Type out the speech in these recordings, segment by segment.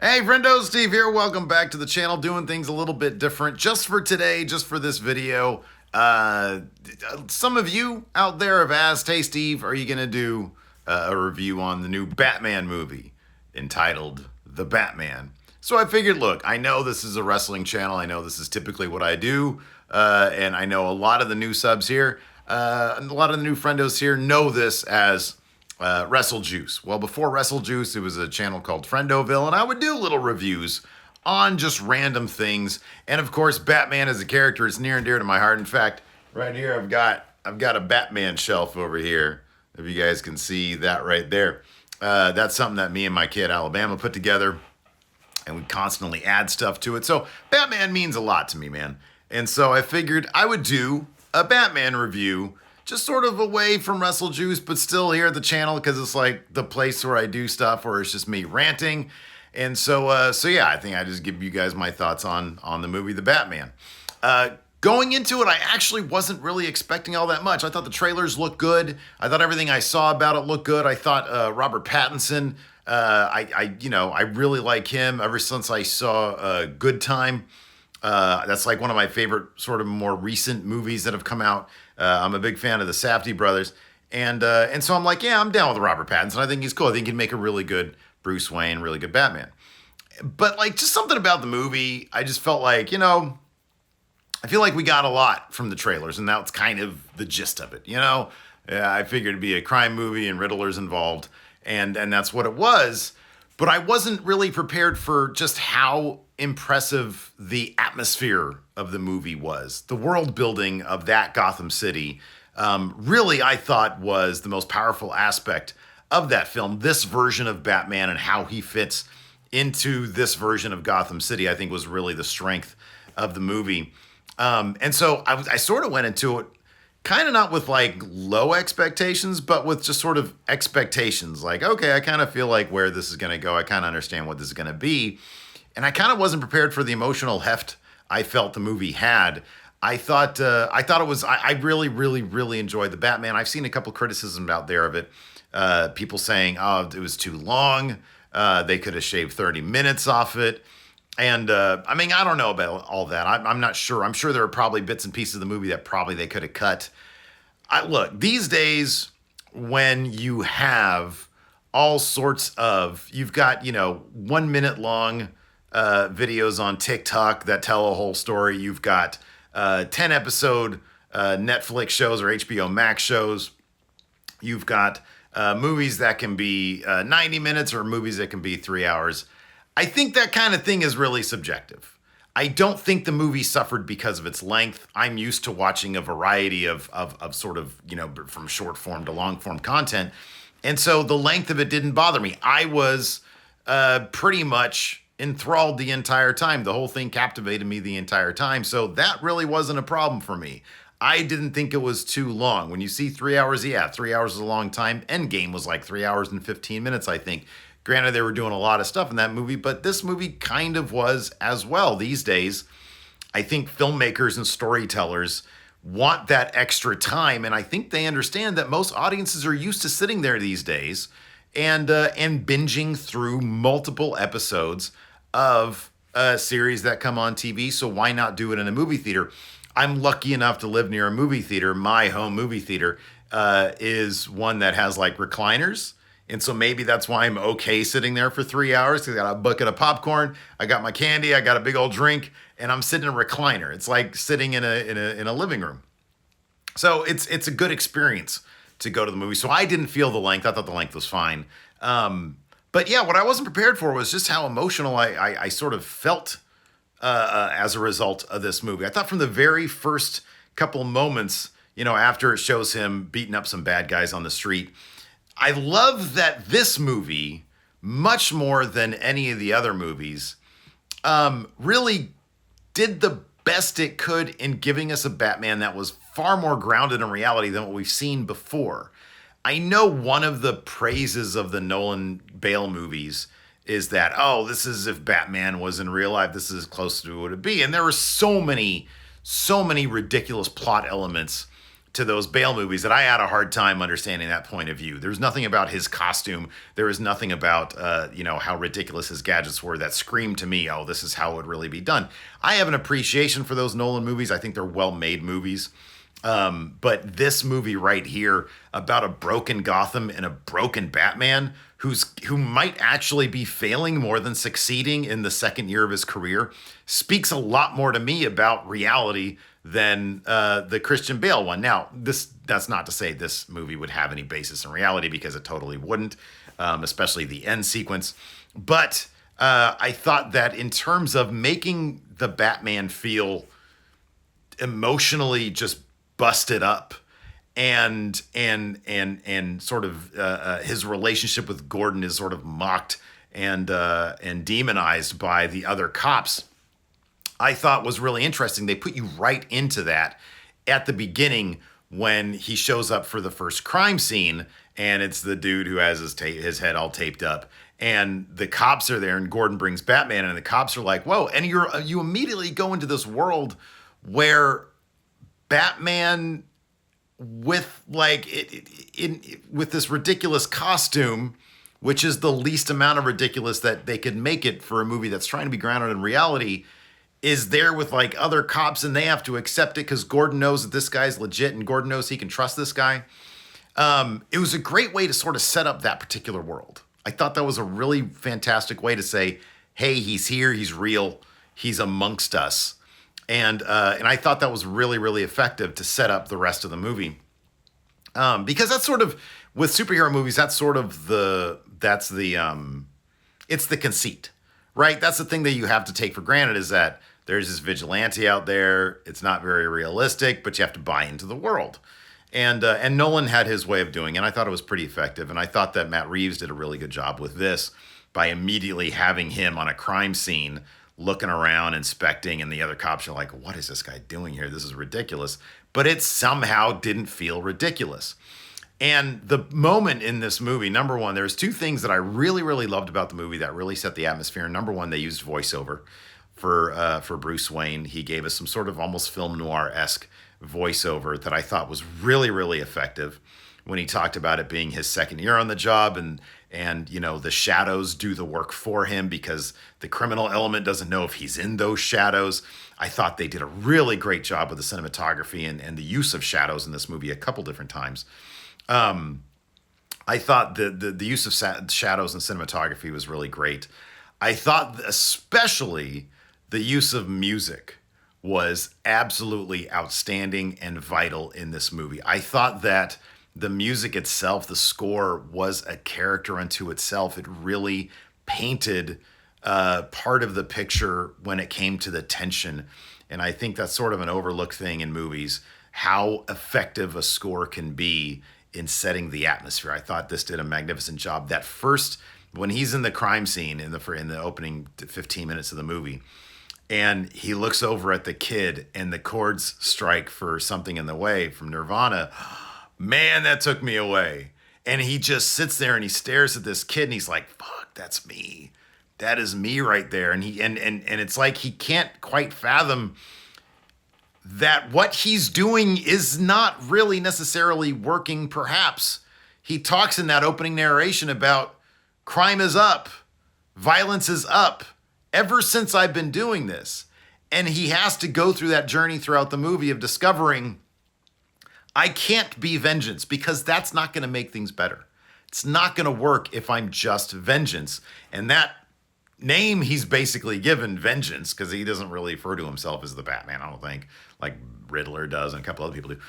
Hey friendo, Steve here. Welcome back to the channel, doing things a little bit different just for today, just for this video. Some of you out there have asked, hey Steve, are you going to do a review on the new Batman movie entitled The Batman? So I figured, look, I know this is a wrestling channel. I know this is typically what I do. And I know a lot of the new subs here, a lot of the new friendos here know this as Wrestle Juice. Well, before Wrestle Juice, it was a channel called Friendoville, and I would do little reviews on just random things. And of course, Batman as a character is near and dear to my heart. In fact, right here, I've got a Batman shelf over here. If you guys can see that right there, that's something that me and my kid Alabama put together, and we constantly add stuff to it. So Batman means a lot to me, man. And so I figured I would do a Batman review, just sort of away from Wrestle Juice, but still here at the channel because it's like the place where I do stuff where it's just me ranting. And so yeah, I think I just give you guys my thoughts on the movie The Batman. Going into it, I actually wasn't really expecting all that much. I thought the trailers looked good. I thought everything I saw about it looked good. I thought Robert Pattinson, I really like him ever since I saw Good Time. That's like one of my favorite sort of more recent movies that have come out. I'm a big fan of the Safdie brothers. And so I'm like, yeah, I'm down with Robert Pattinson. I think he's cool. I think he'd make a really good Bruce Wayne, really good Batman. But like just something about the movie, I just felt like, I feel like we got a lot from the trailers, and that's kind of the gist of it, I figured it'd be a crime movie and Riddler's involved, and that's what it was. But I wasn't really prepared for just how impressive the atmosphere of the movie was. The world building of that Gotham City really, I thought, was the most powerful aspect of that film. This version of Batman and how he fits into this version of Gotham City, I think, was really the strength of the movie. And so I sort of went into it kind of not with like low expectations, but with just sort of expectations. Like, okay, I kind of feel like where this is going to go. I kind of understand what this is going to be. And I kind of wasn't prepared for the emotional heft I felt the movie had. I thought it was, I really, really, really enjoyed The Batman. I've seen a couple criticisms out there of it. People saying, oh, it was too long. They could have shaved 30 minutes off it. And I mean, I don't know about all that. I'm not sure. I'm sure there are probably bits and pieces of the movie that probably they could have cut. Look, these days when you have all sorts of, you've got, 1 minute long videos on TikTok that tell a whole story. You've got 10 episode Netflix shows or HBO Max shows. You've got movies that can be 90 minutes or movies that can be 3 hours. I think that kind of thing is really subjective. I don't think the movie suffered because of its length. I'm used to watching a variety of sort of, from short form to long form content. And so the length of it didn't bother me. I was pretty much enthralled the entire time. The whole thing captivated me the entire time. So that really wasn't a problem for me. I didn't think it was too long. When you see 3 hours, yeah, 3 hours is a long time. Endgame was like 3 hours and 15 minutes, I think. Granted, they were doing a lot of stuff in that movie, but this movie kind of was as well. These days, I think filmmakers and storytellers want that extra time, and I think they understand that most audiences are used to sitting there these days and binging through multiple episodes of a series that come on TV, so why not do it in a movie theater? I'm lucky enough to live near a movie theater. My home movie theater is one that has like recliners. And so maybe that's why I'm okay sitting there for 3 hours. I got a bucket of popcorn, I got my candy, I got a big old drink, and I'm sitting in a recliner. It's like sitting in a living room. So it's a good experience to go to the movie. So I didn't feel the length. I thought the length was fine. But yeah, what I wasn't prepared for was just how emotional I sort of felt as a result of this movie. I thought from the very first couple moments, after it shows him beating up some bad guys on the street, I love that this movie, much more than any of the other movies, really did the best it could in giving us a Batman that was far more grounded in reality than what we've seen before. I know one of the praises of the Nolan Bale movies is that, oh, this is if Batman was in real life, this is as close to what it would be. And there were so many ridiculous plot elements to those Bale movies that I had a hard time understanding that point of view. There's nothing about his costume. There is nothing about, how ridiculous his gadgets were that screamed to me, oh, this is how it would really be done. I have an appreciation for those Nolan movies. I think they're well-made movies. But this movie right here about a broken Gotham and a broken Batman who might actually be failing more than succeeding in the second year of his career speaks a lot more to me about reality than the Christian Bale one. Now, that's not to say this movie would have any basis in reality, because it totally wouldn't, especially the end sequence. But I thought that in terms of making the Batman feel emotionally just busted up, and sort of his relationship with Gordon is sort of mocked and demonized by the other cops, I thought was really interesting. They put you right into that at the beginning when he shows up for the first crime scene, and it's the dude who has his head all taped up, and the cops are there, and Gordon brings Batman, and the cops are like, "Whoa!" And you immediately go into this world where Batman, with with this ridiculous costume, which is the least amount of ridiculous that they could make it for a movie that's trying to be grounded in reality, is there with like other cops, and they have to accept it because Gordon knows that this guy's legit, and Gordon knows he can trust this guy. It was a great way to sort of set up that particular world. I thought that was a really fantastic way to say, hey, he's here, he's real, he's amongst us. And I thought that was really, really effective to set up the rest of the movie. Because that's sort of, with superhero movies, it's the conceit, right? That's the thing that you have to take for granted, is that there's this vigilante out there. It's not very realistic, but you have to buy into the world. And Nolan had his way of doing it, and I thought it was pretty effective. And I thought that Matt Reeves did a really good job with this by immediately having him on a crime scene, looking around, inspecting, and the other cops are like, what is this guy doing here? This is ridiculous. But it somehow didn't feel ridiculous. And the moment in this movie, number one, there's two things that I really, really loved about the movie that really set the atmosphere. Number one, they used voiceover for Bruce Wayne. He gave us some sort of almost film noir-esque voiceover that I thought was really, really effective when he talked about it being his second year on the job, and the shadows do the work for him because the criminal element doesn't know if he's in those shadows. I thought they did a really great job with the cinematography and the use of shadows in this movie a couple different times. I thought the use of shadows and cinematography was really great. I thought especially the use of music was absolutely outstanding and vital in this movie. I thought that the music itself, the score, was a character unto itself. It really painted part of the picture when it came to the tension. And I think that's sort of an overlooked thing in movies, how effective a score can be in setting the atmosphere. I thought this did a magnificent job. That first, when he's in the crime scene in the opening 15 minutes of the movie, and he looks over at the kid and the chords strike for Something in the Way from Nirvana, man, that took me away. And he just sits there and he stares at this kid and he's like, fuck, that's me. That is me right there. And it's like he can't quite fathom that what he's doing is not really necessarily working. Perhaps he talks in that opening narration about crime is up, violence is up ever since I've been doing this. And he has to go through that journey throughout the movie of discovering, I can't be vengeance, because that's not going to make things better. It's not going to work if I'm just vengeance. And that name he's basically given, vengeance, because he doesn't really refer to himself as the Batman, I don't think, like Riddler does and a couple other people do.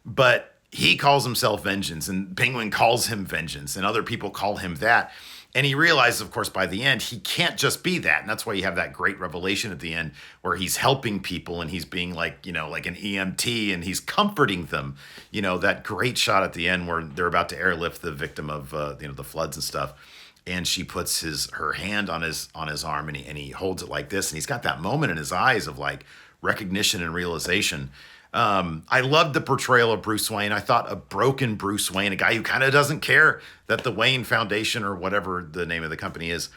But he calls himself Vengeance, and Penguin calls him Vengeance, and other people call him that. And he realizes, of course, by the end, he can't just be that. And that's why you have that great revelation at the end where he's helping people and he's being like an EMT, and he's comforting them. That great shot at the end where they're about to airlift the victim of the floods and stuff. And she puts her hand on his arm, and he holds it like this. And he's got that moment in his eyes of like recognition and realization. I loved the portrayal of Bruce Wayne. I thought a broken Bruce Wayne, a guy who kind of doesn't care that the Wayne Foundation, or whatever the name of the company is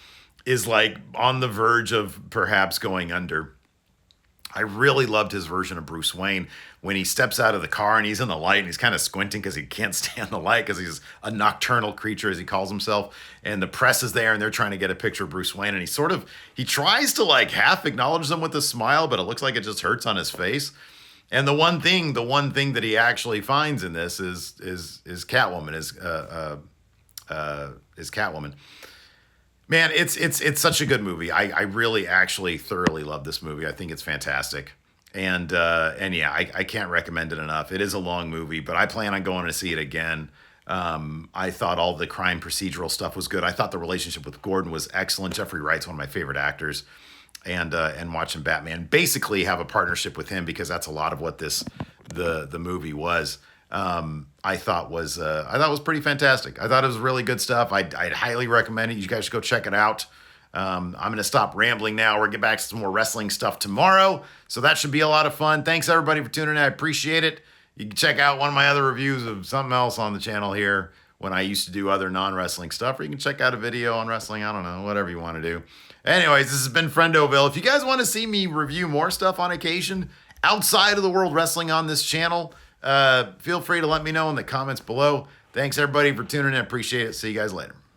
like on the verge of perhaps going under. I really loved his version of Bruce Wayne when he steps out of the car and he's in the light and he's kind of squinting because he can't stand the light because he's a nocturnal creature, as he calls himself. And the press is there and they're trying to get a picture of Bruce Wayne. And he tries to like half acknowledge them with a smile, but it looks like it just hurts on his face. And the one thing that he actually finds in this is Catwoman, is Catwoman. Man, it's such a good movie. I really actually thoroughly love this movie. I think it's fantastic. And yeah, I can't recommend it enough. It is a long movie, but I plan on going to see it again. I thought all the crime procedural stuff was good. I thought the relationship with Gordon was excellent. Jeffrey Wright's one of my favorite actors. And watching Batman basically have a partnership with him, because that's a lot of what the movie was. I thought was pretty fantastic. I thought it was really good stuff. I'd highly recommend it. You guys should go check it out. I'm going to stop rambling now. We're going to get back to some more wrestling stuff tomorrow. So that should be a lot of fun. Thanks everybody for tuning in. I appreciate it. You can check out one of my other reviews of something else on the channel here when I used to do other non-wrestling stuff, or you can check out a video on wrestling. I don't know, whatever you want to do. Anyways, this has been Friendoville. If you guys want to see me review more stuff on occasion outside of the world wrestling on this channel, feel free to let me know in the comments below. Thanks everybody for tuning in. Appreciate it. See you guys later.